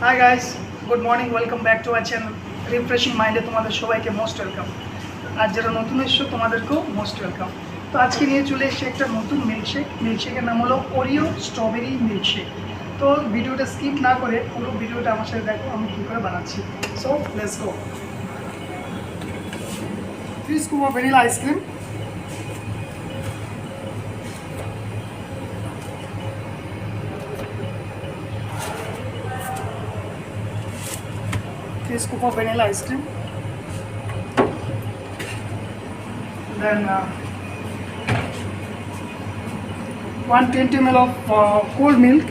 Hi guys, good morning, welcome back to our channel refreshing মাইন্ডে তোমাদের সবাইকে most welcome. আর যারা নতুন এসছো তোমাদেরকেও মোস্ট ওয়েলকাম। তো আজকে নিয়ে চলে এসেছি একটা নতুন মিল্কশেকের নাম হলো ওরিও স্ট্রবেরি মিল্কশেক। তো ভিডিওটা স্কিপ না করে পুরো ভিডিওটা আমার সাথে দেখো আমি কী করে বানাচ্ছি। So let's go. 3 scoop of vanilla ice cream, 3 scoop of vanilla ice cream, then 120 ml of cold milk,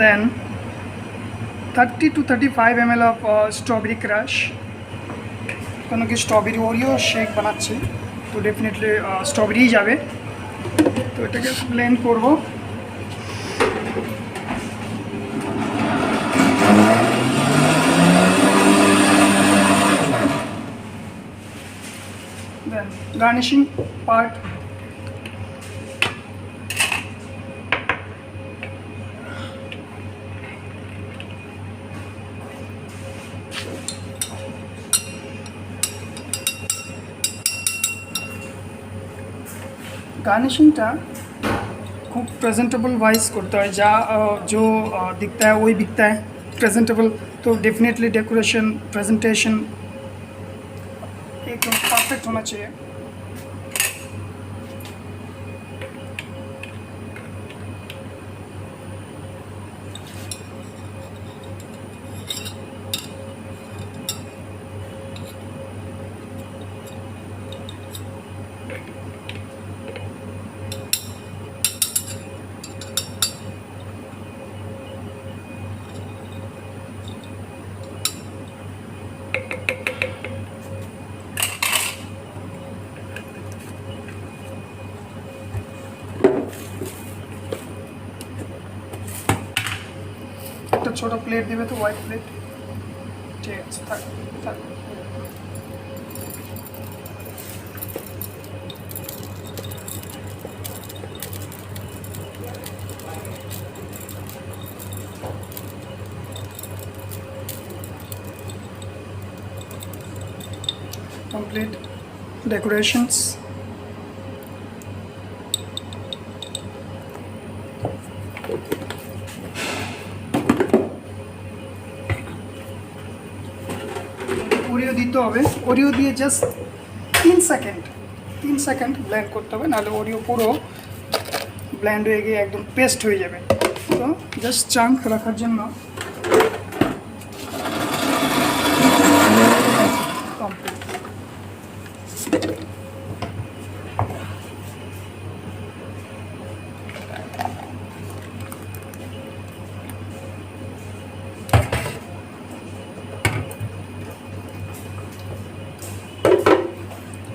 then 30 to 35 ml of strawberry crush। কোনো কি স্ট্রবেরি ওরিও শেক বানাচ্ছি, তো ডেফিনেটলি স্ট্রবেরি যাবে। তো এটাকে ব্লেন্ড করব। দেন গার্নিশিং পার্ট, गार्निशिंगटा खूब presentable wise करते हैं, जा जो दिखता है वही बिकता है प्रेजेंटेबल। तो डेफिनेटली डेकोरेशन प्रेजेंटेशन एकदम परफेक्ट होना चाहिए। একটা ছোট প্লেট দিবে, তো হোয়াইট প্লেট, ঠিক আছে, থাক থাক। complete decorations, ওরিও দিতে হবে। ওরিও দিয়ে জাস্ট 3 সেকেন্ড ব্লেন্ড করতে হবে, নাহলে ওরিও পুরো ব্লেন্ড হয়ে গিয়ে একদম পেস্ট হয়ে যাবে। তো জাস্ট চাঙ্ক রাখার জন্য complete.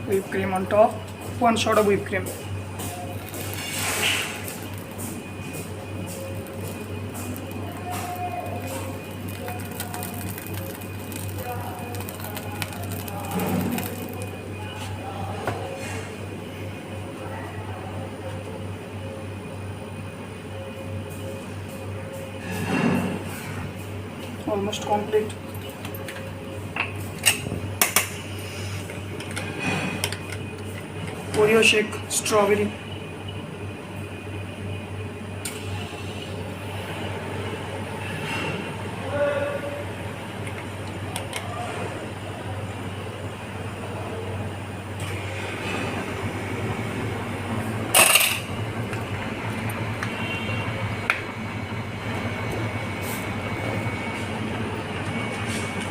whipped cream on top, 1 shot of whipped cream, almost complete। Oreo Shake Strawberry,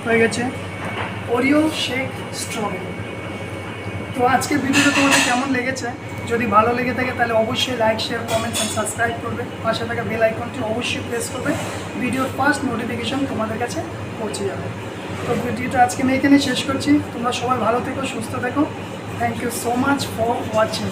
হয়ে গেছে ওরিও শেক স্ট্রবেরি। তো আজকের ভিডিওটা তোমাদের কেমন লেগেছে? যদি ভালো লেগে থাকে তাহলে অবশ্যই like, share, comment and subscribe করবে। পাশে থাকা বেল আইকনটি অবশ্যই প্রেস করবে, ভিডিওর ফার্স্ট নোটিফিকেশন তোমাদের কাছে পৌঁছে যাবে। তো ভিডিওটা আজকে আমি এখানে শেষ করছি। তোমরা সবাই ভালো থেকো, সুস্থ থেকো। Thank you so much for watching.